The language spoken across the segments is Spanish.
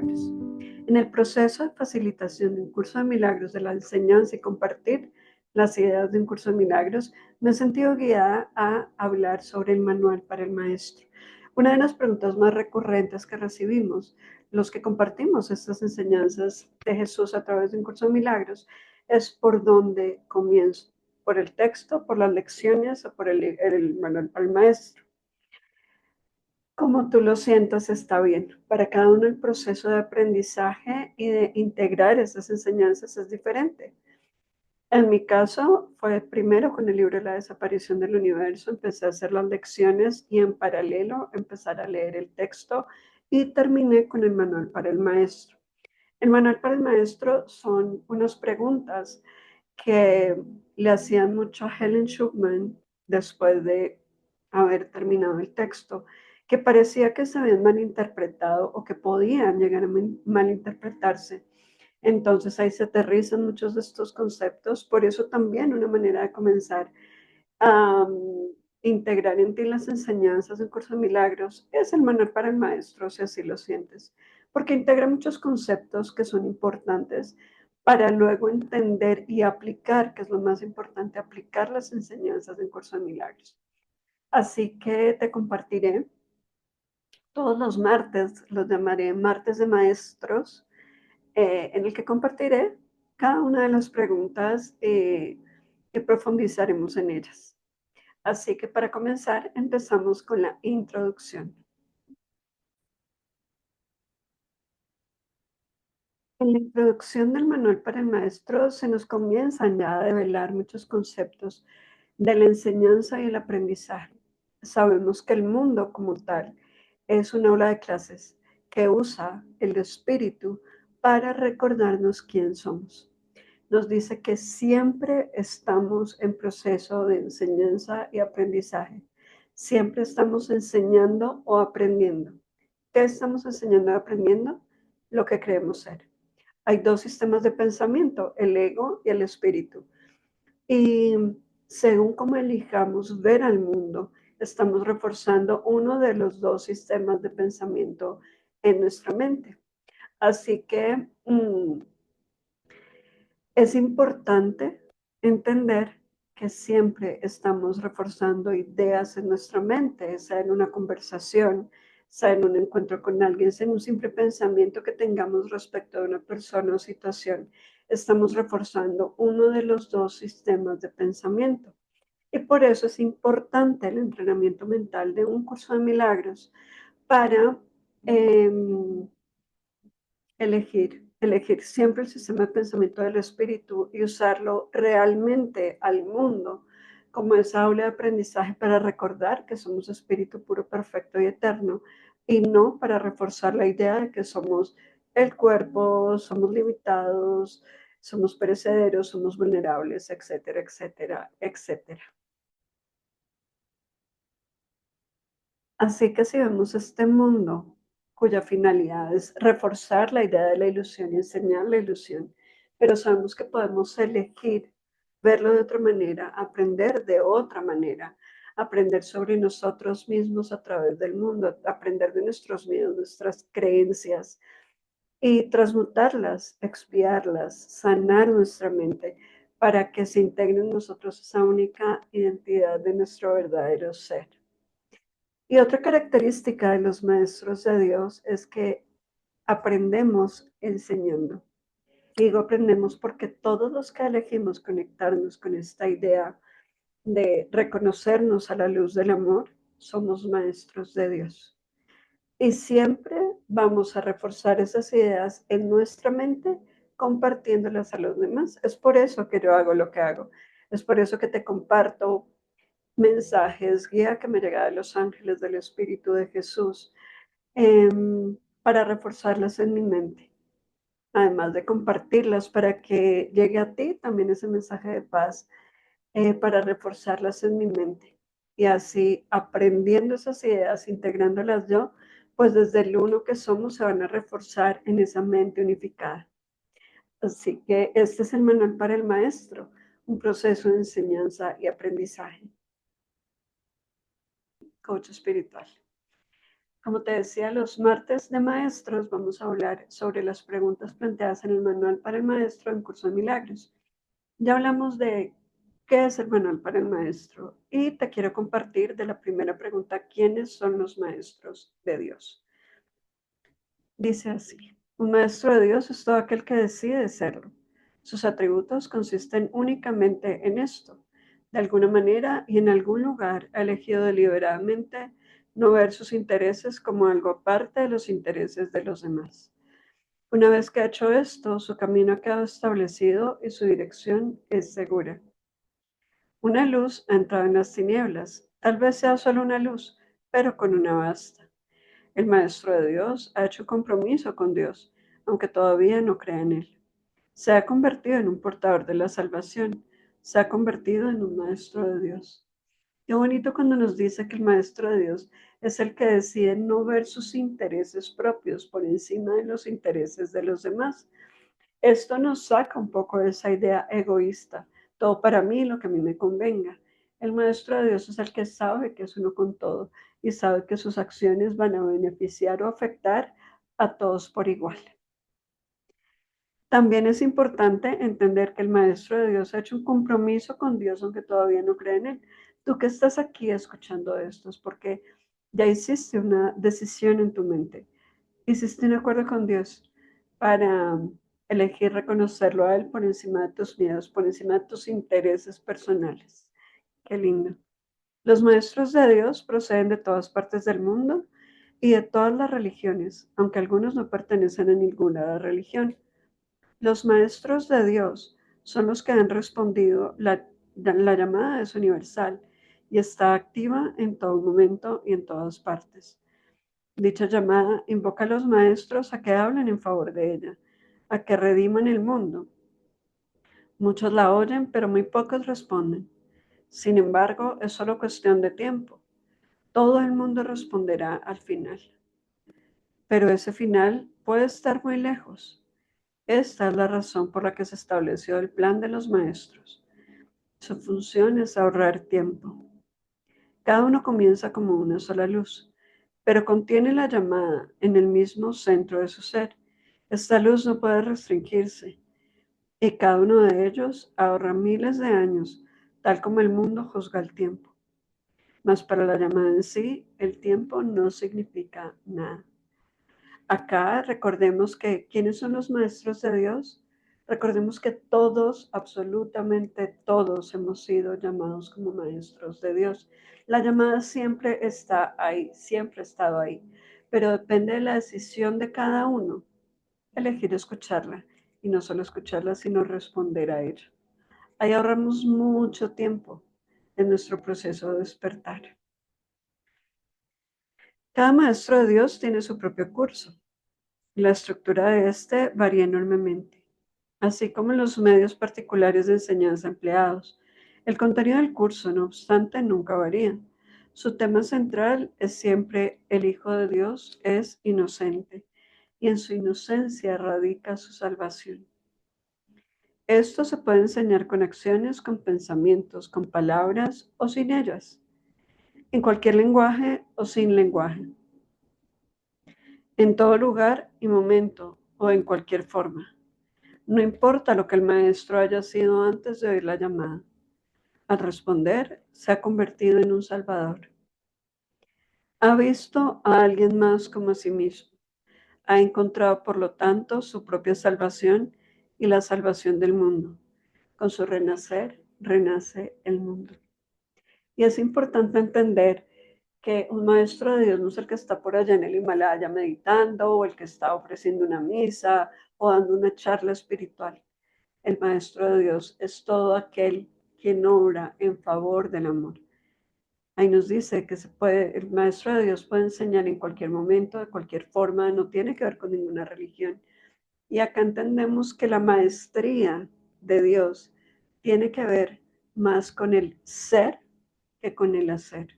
Milagros. En el proceso de facilitación de un curso de milagros, de la enseñanza y compartir las ideas de un curso de milagros, me he sentido guiada a hablar sobre el manual para el maestro. Una de las preguntas más recurrentes que recibimos, los que compartimos estas enseñanzas de Jesús a través de un curso de milagros, es por dónde comienzo, por el texto, por las lecciones o por el manual para el maestro. Como tú lo sientas está bien. Para cada uno el proceso de aprendizaje y de integrar esas enseñanzas es diferente. En mi caso fue primero con el libro La desaparición del universo, empecé a hacer las lecciones y en paralelo empezar a leer el texto y terminé con el manual para el maestro. El manual para el maestro son unas preguntas que le hacían mucho a Helen Schucman después de haber terminado el texto, que parecía que se habían malinterpretado o que podían llegar a malinterpretarse. Entonces ahí se aterrizan muchos de estos conceptos, por eso también una manera de comenzar a integrar en ti las enseñanzas del curso de milagros es el manual para el maestro, si así lo sientes, porque integra muchos conceptos que son importantes para luego entender y aplicar, que es lo más importante, aplicar las enseñanzas del curso de milagros. Así que te compartiré todos los martes, los llamaré martes de maestros, en el que compartiré cada una de las preguntas y profundizaremos en ellas. Así que para comenzar, empezamos con la introducción. En la introducción del manual para el maestro se nos comienzan ya a develar muchos conceptos de la enseñanza y el aprendizaje. Sabemos que el mundo como tal es una aula de clases que usa el espíritu para recordarnos quién somos. Nos dice que siempre estamos en proceso de enseñanza y aprendizaje. Siempre estamos enseñando o aprendiendo. ¿Qué estamos enseñando y aprendiendo? Lo que creemos ser. Hay dos sistemas de pensamiento, el ego y el espíritu. Y según cómo elijamos ver al mundo, estamos reforzando uno de los dos sistemas de pensamiento en nuestra mente. Así que es importante entender que siempre estamos reforzando ideas en nuestra mente, sea en una conversación, sea en un encuentro con alguien, sea en un simple pensamiento que tengamos respecto a una persona o situación. Estamos reforzando uno de los dos sistemas de pensamiento. Y por eso es importante el entrenamiento mental de un curso de milagros para eh, elegir siempre el sistema de pensamiento del espíritu y usarlo realmente al mundo como esa aula de aprendizaje para recordar que somos espíritu puro, perfecto y eterno, y no para reforzar la idea de que somos el cuerpo, somos limitados, somos perecederos, somos vulnerables, etcétera, etcétera, etcétera. Así que si vemos este mundo cuya finalidad es reforzar la idea de la ilusión y enseñar la ilusión, pero sabemos que podemos elegir verlo de otra manera, aprender de otra manera, aprender sobre nosotros mismos a través del mundo, aprender de nuestros miedos, nuestras creencias y transmutarlas, expiarlas, sanar nuestra mente para que se integre en nosotros esa única identidad de nuestro verdadero ser. Y otra característica de los maestros de Dios es que aprendemos enseñando. Digo aprendemos porque todos los que elegimos conectarnos con esta idea de reconocernos a la luz del amor, somos maestros de Dios. Y siempre vamos a reforzar esas ideas en nuestra mente compartiéndolas a los demás. Es por eso que yo hago lo que hago. Es por eso que te comparto mensajes, guía que me llega de los ángeles del Espíritu de Jesús, para reforzarlas en mi mente, además de compartirlas para que llegue a ti también ese mensaje de paz, para reforzarlas en mi mente. Y así, aprendiendo esas ideas, integrándolas yo, pues desde el uno que somos se van a reforzar en esa mente unificada. Así que este es el manual para el maestro, un proceso de enseñanza y aprendizaje. Coach espiritual. Como te decía, los martes de maestros vamos a hablar sobre las preguntas planteadas en el manual para el maestro en Curso de Milagros. Ya hablamos de qué es el manual para el maestro y te quiero compartir de la primera pregunta, ¿quiénes son los maestros de Dios? Dice así, un maestro de Dios es todo aquel que decide serlo. Sus atributos consisten únicamente en esto. De alguna manera y en algún lugar ha elegido deliberadamente no ver sus intereses como algo aparte de los intereses de los demás. Una vez que ha hecho esto, su camino ha quedado establecido y su dirección es segura. Una luz ha entrado en las tinieblas. Tal vez sea solo una luz, pero con una basta. El Maestro de Dios ha hecho compromiso con Dios, aunque todavía no cree en Él. Se ha convertido en un portador de la salvación. Se ha convertido en un Maestro de Dios. Qué bonito cuando nos dice que el Maestro de Dios es el que decide no ver sus intereses propios por encima de los intereses de los demás. Esto nos saca un poco de esa idea egoísta, todo para mí, lo que a mí me convenga. El Maestro de Dios es el que sabe que es uno con todo y sabe que sus acciones van a beneficiar o afectar a todos por igual. También es importante entender que el Maestro de Dios ha hecho un compromiso con Dios, aunque todavía no cree en Él. Tú que estás aquí escuchando esto es porque ya hiciste una decisión en tu mente. Hiciste un acuerdo con Dios para elegir reconocerlo a Él por encima de tus miedos, por encima de tus intereses personales. Qué lindo. Los maestros de Dios proceden de todas partes del mundo y de todas las religiones, aunque algunos no pertenecen a ninguna religión. Los maestros de Dios son los que han respondido la llamada es universal y está activa en todo momento y en todas partes. Dicha llamada invoca a los maestros a que hablen en favor de ella, a que rediman el mundo. Muchos la oyen, pero muy pocos responden. Sin embargo, es solo cuestión de tiempo. Todo el mundo responderá al final. Pero ese final puede estar muy lejos. Esta es la razón por la que se estableció el plan de los maestros. Su función es ahorrar tiempo. Cada uno comienza como una sola luz, pero contiene la llamada en el mismo centro de su ser. Esta luz no puede restringirse, y cada uno de ellos ahorra miles de años, tal como el mundo juzga el tiempo. Mas para la llamada en sí, el tiempo no significa nada. Acá recordemos que ¿quiénes son los maestros de Dios? Recordemos que todos, absolutamente todos, hemos sido llamados como maestros de Dios. La llamada siempre está ahí, siempre ha estado ahí, pero depende de la decisión de cada uno, elegir escucharla y no solo escucharla, sino responder a ella. Ahí ahorramos mucho tiempo en nuestro proceso de despertar. Cada maestro de Dios tiene su propio curso. La estructura de este varía enormemente, así como los medios particulares de enseñanza empleados. El contenido del curso, no obstante, nunca varía. Su tema central es siempre el Hijo de Dios es inocente y en su inocencia radica su salvación. Esto se puede enseñar con acciones, con pensamientos, con palabras o sin ellas, en cualquier lenguaje o sin lenguaje, en todo lugar y momento o en cualquier forma. No importa lo que el maestro haya sido antes de oír la llamada. Al responder, se ha convertido en un salvador. Ha visto a alguien más como a sí mismo. Ha encontrado, por lo tanto, su propia salvación y la salvación del mundo. Con su renacer, renace el mundo. Y es importante entender que un maestro de Dios no es el que está por allá en el Himalaya meditando o el que está ofreciendo una misa o dando una charla espiritual. El Maestro de Dios es todo aquel quien obra en favor del amor. Ahí nos dice que el Maestro de Dios puede enseñar en cualquier momento, de cualquier forma, no tiene que ver con ninguna religión. Y acá entendemos que la maestría de Dios tiene que ver más con el ser que con el hacer.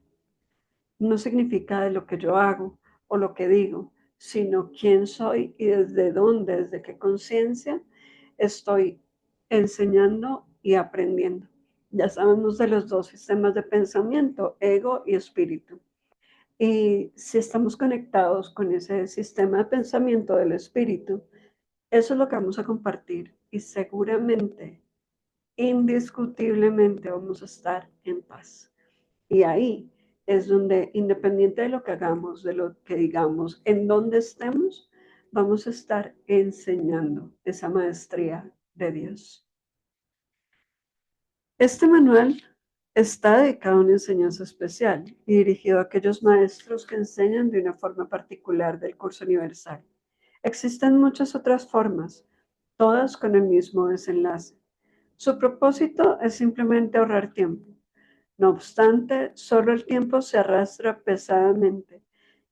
No significa de lo que yo hago o lo que digo, sino quién soy y desde dónde, desde qué conciencia estoy enseñando y aprendiendo. Ya sabemos de los dos sistemas de pensamiento, ego y espíritu. Y si estamos conectados con ese sistema de pensamiento del espíritu, eso es lo que vamos a compartir y seguramente, indiscutiblemente vamos a estar en paz. Y ahí es donde, independiente de lo que hagamos, de lo que digamos, en donde estemos, vamos a estar enseñando esa maestría de Dios. Este manual está dedicado a una enseñanza especial y dirigido a aquellos maestros que enseñan de una forma particular del curso universal. Existen muchas otras formas, todas con el mismo desenlace. Su propósito es simplemente ahorrar tiempo. No obstante, solo el tiempo se arrastra pesadamente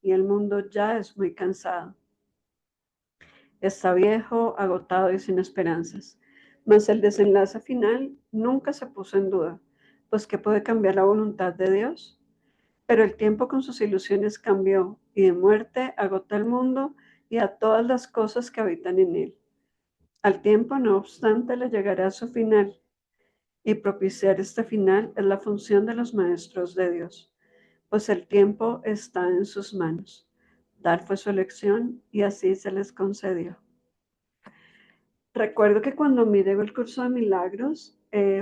y el mundo ya es muy cansado. Está viejo, agotado y sin esperanzas. Mas el desenlace final nunca se puso en duda, pues ¿qué puede cambiar la voluntad de Dios? Pero el tiempo con sus ilusiones cambió y de muerte agotó el mundo y a todas las cosas que habitan en él. Al tiempo, no obstante, le llegará su final y propiciar este final es la función de los maestros de Dios, pues el tiempo está en sus manos. Tal fue su elección y así se les concedió. Recuerdo que cuando me llegó el curso de milagros,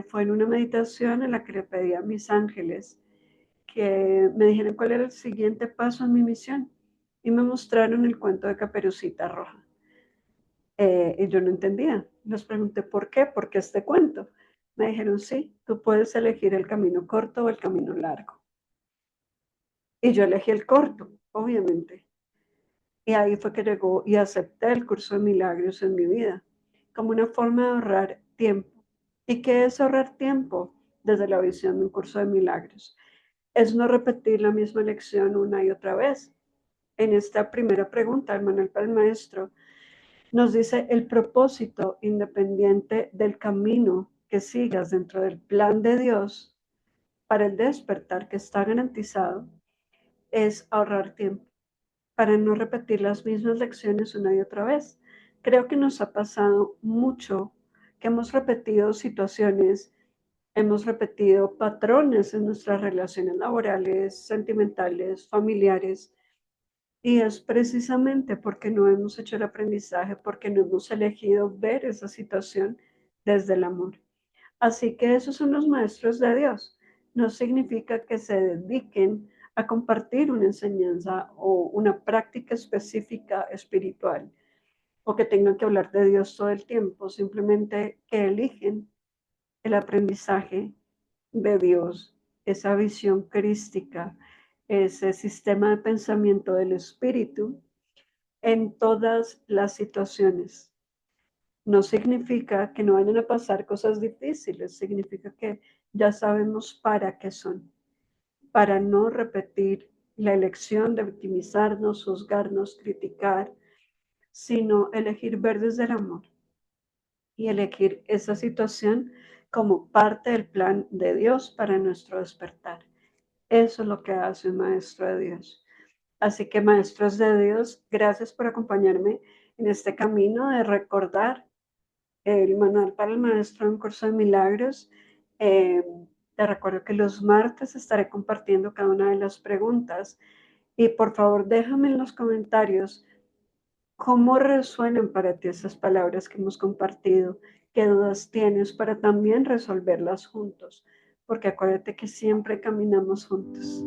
fue en una meditación en la que le pedí a mis ángeles que me dijeran cuál era el siguiente paso en mi misión y me mostraron el cuento de Caperucita Roja. Y yo no entendía. Les pregunté por qué, por qué este cuento. Me dijeron, sí, tú puedes elegir el camino corto o el camino largo. Y yo elegí el corto, obviamente. Y ahí fue que llegó y acepté el curso de milagros en mi vida, como una forma de ahorrar tiempo. ¿Y qué es ahorrar tiempo? Desde la visión de un curso de milagros. Es no repetir la misma lección una y otra vez. En esta primera pregunta, el manual para el maestro nos dice el propósito independiente del camino que sigas dentro del plan de Dios para el despertar que está garantizado es ahorrar tiempo para no repetir las mismas lecciones una y otra vez. Creo que nos ha pasado mucho que hemos repetido situaciones, hemos repetido patrones en nuestras relaciones laborales, sentimentales, familiares, y es precisamente porque no hemos hecho el aprendizaje, porque no hemos elegido ver esa situación desde el amor. Así que esos son los maestros de Dios. No significa que se dediquen a compartir una enseñanza o una práctica específica espiritual o que tengan que hablar de Dios todo el tiempo, simplemente que eligen el aprendizaje de Dios, esa visión crística, ese sistema de pensamiento del espíritu en todas las situaciones. No significa que no vayan a pasar cosas difíciles, significa que ya sabemos para qué son, para no repetir la elección de victimizarnos, juzgarnos, criticar, sino elegir ver desde el amor y elegir esa situación como parte del plan de Dios para nuestro despertar. Eso es lo que hace un maestro de Dios. Así que maestros de Dios, gracias por acompañarme en este camino de recordar el manual para el maestro en curso de milagros. Eh, Te recuerdo que los martes estaré compartiendo cada una de las preguntas y por favor déjame en los comentarios cómo resuenan para ti esas palabras que hemos compartido, qué dudas tienes para también resolverlas juntos, porque acuérdate que siempre caminamos juntos.